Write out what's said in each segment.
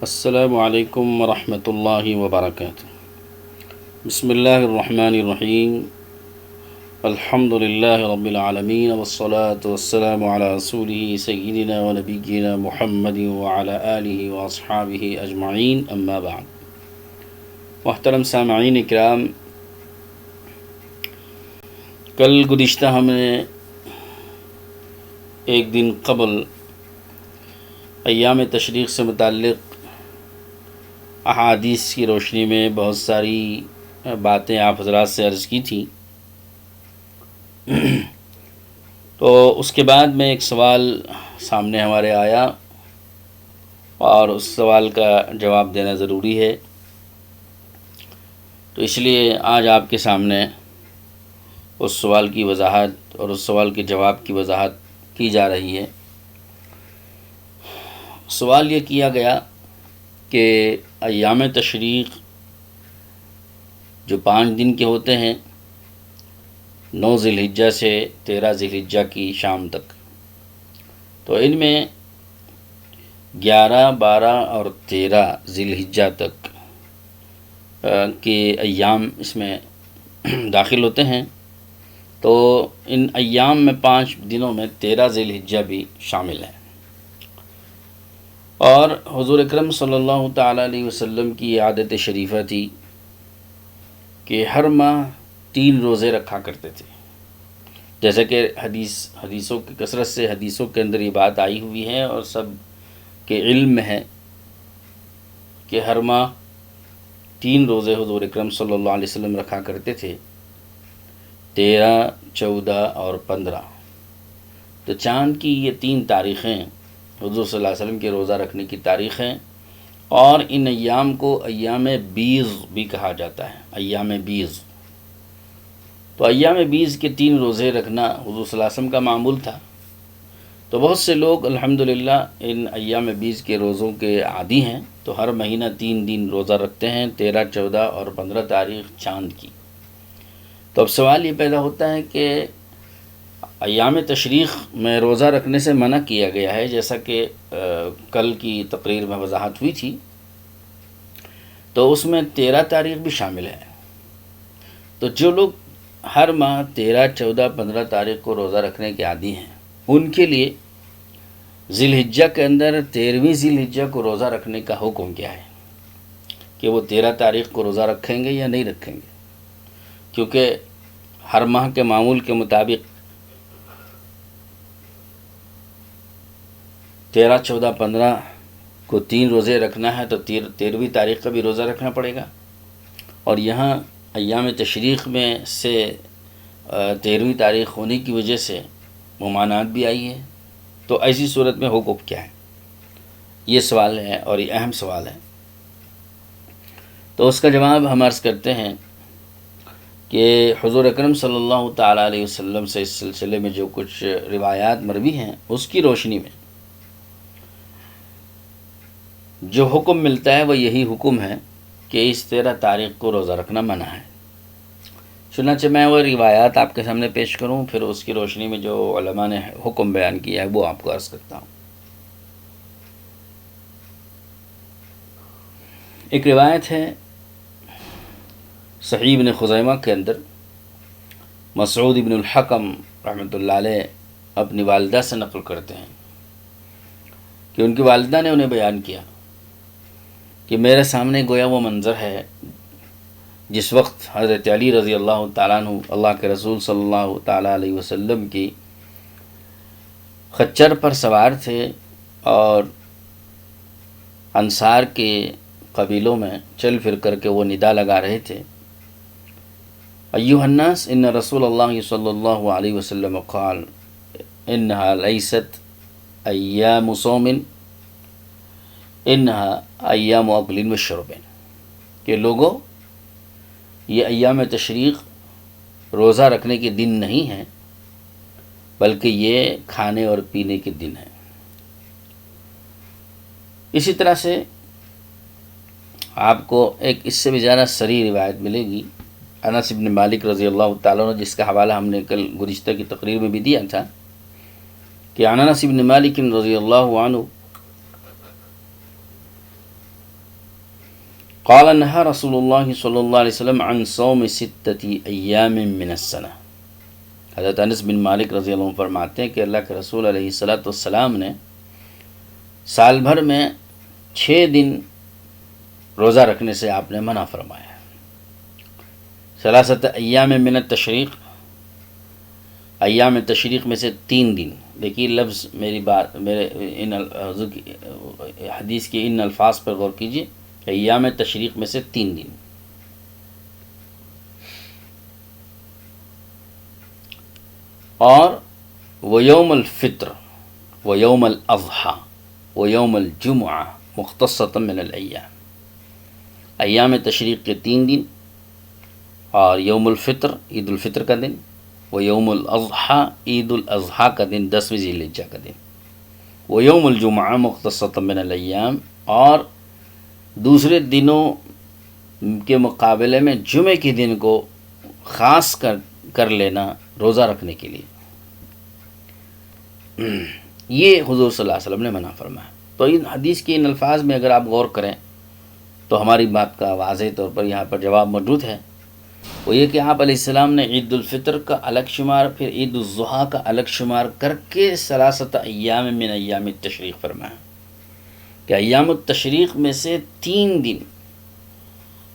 السلام علیکم ورحمۃ اللہ وبرکاتہ۔ بسم اللہ الرحمن الرحیم۔ الحمد للہ رب العالمین والصلاة والسلام علی رسولہ سیدنا و نبینا محمد وعلی آلہ واصحابہ اجمعین، اما بعد۔ محترم سامعین اکرام، کل گزشتہ ہم نے ایک دن قبل ایام تشریق سے متعلق احادیث کی روشنی میں بہت ساری باتیں آپ حضرات سے عرض کی تھیں، تو اس کے بعد میں ایک سوال سامنے ہمارے آیا اور اس سوال کا جواب دینا ضروری ہے، تو اس لیے آج آپ کے سامنے اس سوال کی وضاحت اور اس سوال کے جواب کی وضاحت کی جا رہی ہے۔ سوال یہ کیا گیا کہ ایام تشریق جو 5 دن کے ہوتے ہیں، 9 ذی الحجہ سے 13 ذی الحجہ کی شام تک، تو ان میں 11، 12 اور 13 ذی الحجہ تک کے ایام اس میں داخل ہوتے ہیں، تو ان ایام میں 5 دنوں میں 13 ذی الحجہ بھی شامل ہے۔ اور حضور اکرم صلی اللہ تعالیٰ علیہ وسلم کی عادت شریفہ تھی کہ ہر ماہ 3 روزے رکھا کرتے تھے، جیسا کہ حدیثوں کی کثرت سے حدیثوں کے اندر یہ بات آئی ہوئی ہے اور سب کے علم میں ہے کہ ہر ماہ 3 روزے حضور اکرم صلی اللہ علیہ وسلم رکھا کرتے تھے، 13، 14 اور 15۔ تو چاند کی یہ 3 تاریخیں حضور صلی اللہ علیہ وسلم کے روزہ رکھنے کی تاریخ ہیں، اور ان ایام کو ایام بیض بھی کہا جاتا ہے، ایام بیض۔ تو ایام بیض کے 3 روزے رکھنا حضور صلی اللہ علیہ وسلم کا معمول تھا، تو بہت سے لوگ الحمدللہ ان ایام بیض کے روزوں کے عادی ہیں، تو ہر مہینہ 3 دن روزہ رکھتے ہیں، 13، 14 اور 15 تاریخ چاند کی۔ تو اب سوال یہ پیدا ہوتا ہے کہ ایام تشریق میں روزہ رکھنے سے منع کیا گیا ہے، جیسا کہ کل کی تقریر میں وضاحت ہوئی تھی، تو اس میں 13 تاریخ بھی شامل ہے۔ تو جو لوگ ہر ماہ 13، 14، 15 تاریخ کو روزہ رکھنے کے عادی ہیں، ان کے لیے ذی الحجہ کے اندر 13ویں ذی الحجہ کو روزہ رکھنے کا حکم کیا ہے، کہ وہ 13 تاریخ کو روزہ رکھیں گے یا نہیں رکھیں گے، کیونکہ ہر ماہ کے معمول کے مطابق 13، 14، 15 کو 3 روزے رکھنا ہے، تو 13ویں تاریخ کا بھی روزہ رکھنا پڑے گا، اور یہاں ایام تشریق میں سے 13ویں تاریخ ہونے کی وجہ سے ممانعت بھی آئی ہے، تو ایسی صورت میں حکم کیا ہے، یہ سوال ہے اور یہ اہم سوال ہے۔ تو اس کا جواب ہم عرض کرتے ہیں کہ حضور اکرم صلی اللہ تعالیٰ علیہ وسلم سے اس سلسلے میں جو کچھ روایات مروی ہیں، اس کی روشنی میں جو حکم ملتا ہے وہ یہی حکم ہے کہ اس 13 تاریخ کو روزہ رکھنا منع ہے۔ چنانچہ میں وہ روایات آپ کے سامنے پیش کروں، پھر اس کی روشنی میں جو علماء نے حکم بیان کیا ہے وہ آپ کو عرض کرتا ہوں۔ ایک روایت ہے صحیح ابن خزیمہ کے اندر، مسعود ابن الحکم رحمۃ اللہ علیہ اپنی والدہ سے نقل کرتے ہیں کہ ان کی والدہ نے انہیں بیان کیا کہ میرے سامنے گویا وہ منظر ہے جس وقت حضرت علی رضی اللہ تعالیٰ عنہ اللہ کے رسول صلی اللہ تعالیٰ علیہ وسلم کی خچر پر سوار تھے، اور انصار کے قبیلوں میں چل پھر کر کے وہ ندا لگا رہے تھے، ایھا الناس ان رسول اللہ صلی اللہ علیہ وسلم قال انہا لیست ایام صوم انہا ایام اکل و شرب، کہ لوگوں یہ ایام تشریق روزہ رکھنے کے دن نہیں ہیں، بلکہ یہ کھانے اور پینے کے دن ہیں۔ اسی طرح سے آپ کو ایک اس سے بھی زیادہ صریح روایت ملے گی انس بن مالک رضی اللہ تعالیٰ عنہ، جس کا حوالہ ہم نے کل گزشتہ کی تقریر میں بھی دیا تھا، کہ انس بن مالک رضی اللہ عنہ قال نہا رسول اللہ صلی اللہ علیہ وسلم عن صوم 6 ایام من السنہ۔ حضرت انس بن مالک رضی اللہ عنہ فرماتے ہیں کہ اللہ کے رسول علیہ الصلوۃ والسلام نے سال بھر میں 6 دن روزہ رکھنے سے آپ نے منع فرمایا۔ 3 ایام من التشریق، ایام تشریق میں سے 3 دن۔ دیکھیے لفظ میری بات، میرے ان حدیث کے ان الفاظ پر غور کیجیے، ایام تشریق میں سے 3 دن۔ اور ویوم الفطر ویوم الاضحیٰ ویوم الجمعہ مختصۃ من الایام۔ ایام تشریق کے 3 دن اور یوم الفطر عید الفطر کا دن، ویوم الاضحیٰ عید الاضحیٰ کا دن 10ویں ذی الحجہ کا دن، ویوم الجمعہ مختصۃ من الایام، اور دوسرے دنوں کے مقابلے میں جمعے کے دن کو خاص کر لینا روزہ رکھنے کے لیے، یہ حضور صلی اللہ علیہ وسلم نے منع فرمایا۔ تو ان حدیث کے ان الفاظ میں اگر آپ غور کریں تو ہماری بات کا واضح طور پر یہاں پر جواب موجود ہے، وہ یہ کہ آپ علیہ السلام نے عید الفطر کا الگ شمار، پھر عید الاضحیٰ کا الگ شمار کر کے 3 ایام من ایام التشریق فرمایا کہ ایام التشریق میں سے 3 دن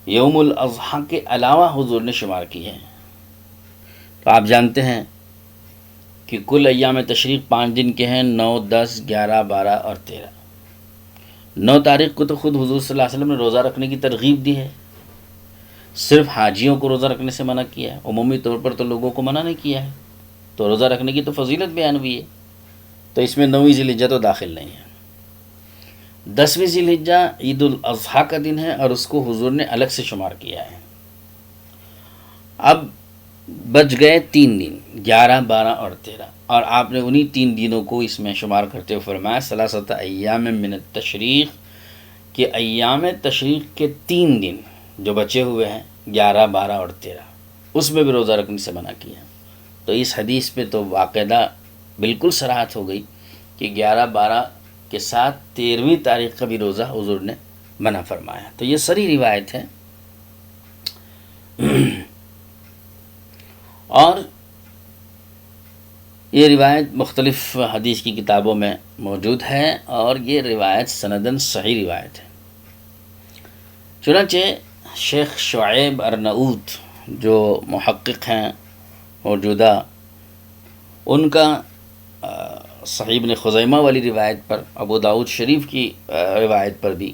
یوم الاضحیٰ کے علاوہ حضور نے شمار کیے ہیں۔ تو آپ جانتے ہیں کہ کل ایام تشریق 5 دن کے ہیں، 9، 10، 11، 12 اور 13۔ 9 تاریخ کو تو خود حضور صلی اللہ علیہ وسلم نے روزہ رکھنے کی ترغیب دی ہے، صرف حاجیوں کو روزہ رکھنے سے منع کیا ہے، عمومی طور پر تو لوگوں کو منع نہیں کیا ہے، تو روزہ رکھنے کی تو فضیلت بیان ہوئی ہے، تو اس میں 9ویں ذی الحجہ تو داخل نہیں ہے۔ 10ویں ذی الحجہ عید الاضحیٰ کا دن ہے اور اس کو حضور نے الگ سے شمار کیا ہے۔ اب بچ گئے 3 دن، 11، 12 اور 13، اور آپ نے انہی 3 دنوں کو اس میں شمار کرتے ہوئے فرمایا 3 ایام من التشریق، کہ ایام تشریق کے 3 دن جو بچے ہوئے ہیں 11، 12 اور 13، اس میں بھی روزہ رکھنے سے منع کیا۔ تو اس حدیث پہ تو باقاعدہ بالکل صراحت ہو گئی کہ 11، 12 کے ساتھ 13ویں تاریخ کا بھی روزہ حضور نے منع فرمایا۔ تو یہ صریح روایت ہے، اور یہ روایت مختلف حدیث کی کتابوں میں موجود ہے، اور یہ روایت سندن صحیح روایت ہے۔ چنانچہ شیخ شعیب ارناؤوط جو محقق ہیں موجودہ، ان کا صحیح ابن خزیمہ والی روایت پر، ابو داؤد شریف کی روایت پر بھی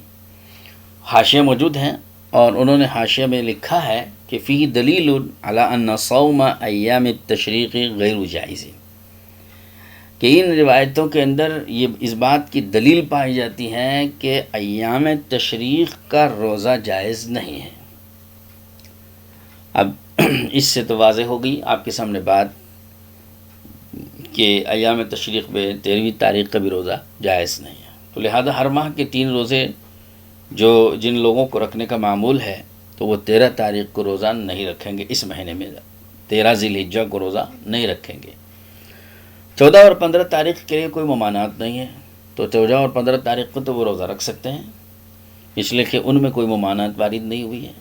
حاشیہ موجود ہیں، اور انہوں نے حاشیہ میں لکھا ہے کہ فیہ دلیل علی ان صوم ایام التشریق غیر جائز، کہ ان روایتوں کے اندر یہ اس بات کی دلیل پائی جاتی ہے کہ ایام تشریق کا روزہ جائز نہیں ہے۔ اب اس سے تو واضح ہو گئی آپ کے سامنے بات کہ ایام تشریق میں 13ویں تاریخ کا بھی روزہ جائز نہیں ہے، تو لہذا ہر ماہ کے 3 روزے جو جن لوگوں کو رکھنے کا معمول ہے تو وہ 13 تاریخ کو روزہ نہیں رکھیں گے، اس مہینے میں 13 ذی الحجہ کو روزہ نہیں رکھیں گے۔ 14 اور 15 تاریخ کے لیے کوئی ممانعت نہیں ہے، تو 14 اور 15 تاریخ کو تو وہ روزہ رکھ سکتے ہیں، اس لیے کہ ان میں کوئی ممانعت وارد نہیں ہوئی ہے۔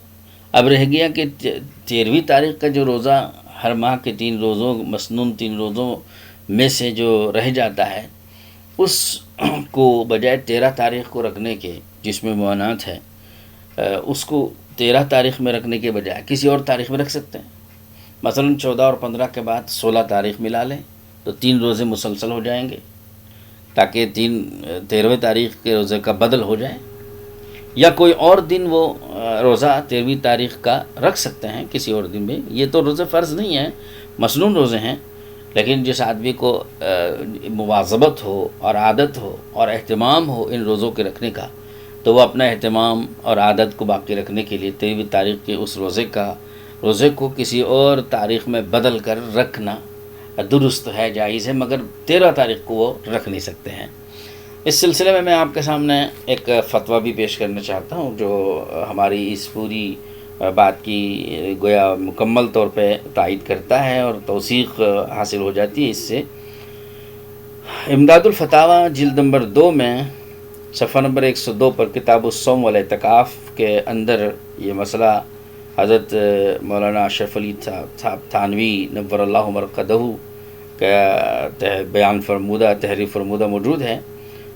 اب رہ گیا کہ 13ویں تاریخ کا جو روزہ ہر ماہ کے 3 روزوں مسنون 3 روزوں میں سے جو رہ جاتا ہے، اس کو بجائے 13 تاریخ کو رکھنے کے جس میں ممانعت ہے، اس کو 13 تاریخ میں رکھنے کے بجائے کسی اور تاریخ میں رکھ سکتے ہیں۔ مثلا 14 اور 15 کے بعد 16 تاریخ ملا لیں تو 3 روزے مسلسل ہو جائیں گے، تاکہ 13ویں تاریخ کے روزے کا بدل ہو جائے، یا کوئی اور دن وہ روزہ 13ویں تاریخ کا رکھ سکتے ہیں کسی اور دن میں۔ یہ تو روزے فرض نہیں ہیں، مسنون روزے ہیں، لیکن جس آدمی کو مواظبت ہو اور عادت ہو اور اہتمام ہو ان روزوں کے رکھنے کا، تو وہ اپنا اہتمام اور عادت کو باقی رکھنے کے لیے 13ویں تاریخ کے اس روزے کو کسی اور تاریخ میں بدل کر رکھنا درست ہے، جائز ہے، مگر 13 تاریخ کو وہ رکھ نہیں سکتے ہیں۔ اس سلسلے میں آپ کے سامنے ایک فتویٰ بھی پیش کرنا چاہتا ہوں جو ہماری اس پوری بات کی گویا مکمل طور پہ تائید کرتا ہے اور توثیق حاصل ہو جاتی ہے اس سے۔ امداد الفتاویٰ جلد نمبر 2 میں صفحہ نمبر 102 پر کتاب الصوم والاعتکاف کے اندر یہ مسئلہ حضرت مولانا اشرف علی صاحب تھانوی نور اللہ مرقدہ کا بیان فرمودہ تحریر فرمودہ موجود ہے۔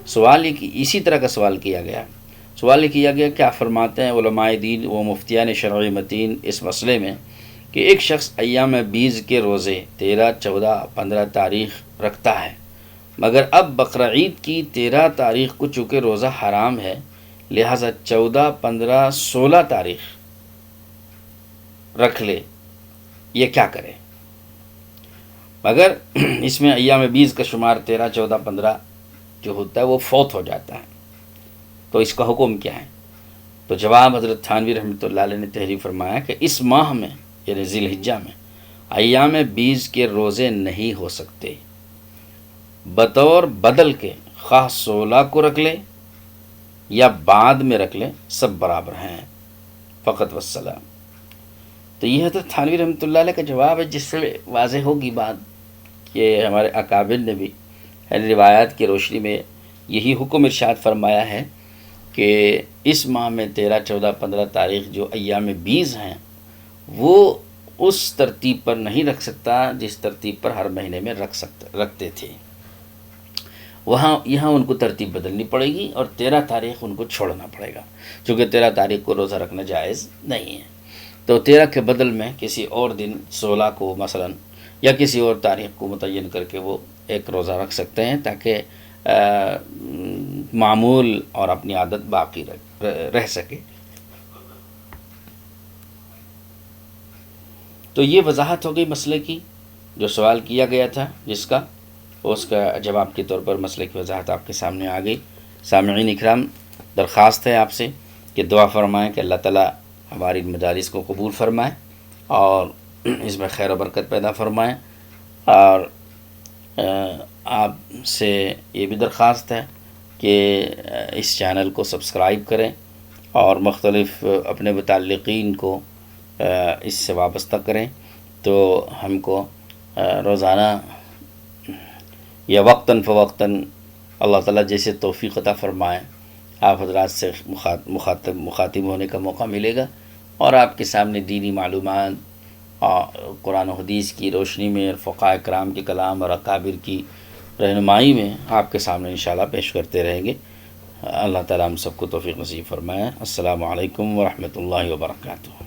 سوال یہ اسی طرح کا سوال کیا گیا، کیا فرماتے ہیں علماء دین و مفتیان شرعی متین اس مسئلے میں کہ ایک شخص ایام بیز کے روزے 13، 14، 15 تاریخ رکھتا ہے، مگر اب بقرعید کی 13 تاریخ کو چونکہ روزہ حرام ہے لہٰذا 14، 15، 16 تاریخ رکھ لے، یہ کیا کرے؟ مگر اس میں ایام بیز کا شمار 13، 14، 15 جو ہوتا ہے وہ فوت ہو جاتا ہے، تو اس کا حکم کیا ہے؟ تو جواب حضرت تھانوی رحمۃ اللہ علیہ نے تحریر فرمایا کہ اس ماہ میں یعنی ذی الحجہ میں ایام بیز کے روزے نہیں ہو سکتے، بطور بدل کے خواہ 16 کو رکھ لے یا بعد میں رکھ لے، سب برابر ہیں، فقط والسلام۔ تو یہ حضرت تھانوی رحمۃ اللہ علیہ کا جواب ہے، جس سے واضح ہوگی بات کہ ہمارے اکابر نے بھی روایات کی روشنی میں یہی حکم ارشاد فرمایا ہے کہ اس ماہ میں 13، 14، 15 تاریخ جو ایام بیز ہیں وہ اس ترتیب پر نہیں رکھ سکتا جس ترتیب پر ہر مہینے میں رکھتے تھے، یہاں ان کو ترتیب بدلنی پڑے گی اور 13 تاریخ ان کو چھوڑنا پڑے گا، چونکہ 13 تاریخ کو روزہ رکھنا جائز نہیں ہے۔ تو 13 کے بدل میں کسی اور دن 16 کو مثلا یا کسی اور تاریخ کو متعین کر کے وہ ایک روزہ رکھ سکتے ہیں تاکہ معمول اور اپنی عادت باقی رہ سکے۔ تو یہ وضاحت ہو گئی مسئلے کی، جو سوال کیا گیا تھا جس کا اس کا جواب کے طور پر مسئلے کی وضاحت آپ کے سامنے آ گئی۔ سامعین اکرام، درخواست ہے آپ سے کہ دعا فرمائیں کہ اللہ تعالیٰ ہماری مجالس کو قبول فرمائے اور اس میں خیر و برکت پیدا فرمائے، اور آپ سے یہ بھی درخواست ہے کہ اس چینل کو سبسکرائب کریں اور مختلف اپنے متعلقین کو اس سے وابستہ کریں، تو ہم کو روزانہ یا وقتاً فوقتاً اللہ تعالیٰ جیسے توفیق عطا فرمائے آپ حضرات سے مخاطب ہونے کا موقع ملے گا، اور آپ کے سامنے دینی معلومات قرآن و حدیث کی روشنی میں، فقہاء کرام کے کلام اور اکابر کی رہنمائی میں آپ کے سامنے انشاءاللہ پیش کرتے رہیں گے۔ اللہ تعالیٰ ہم سب کو توفیق نصیب فرمائے۔ السلام علیکم ورحمۃ اللہ وبرکاتہ۔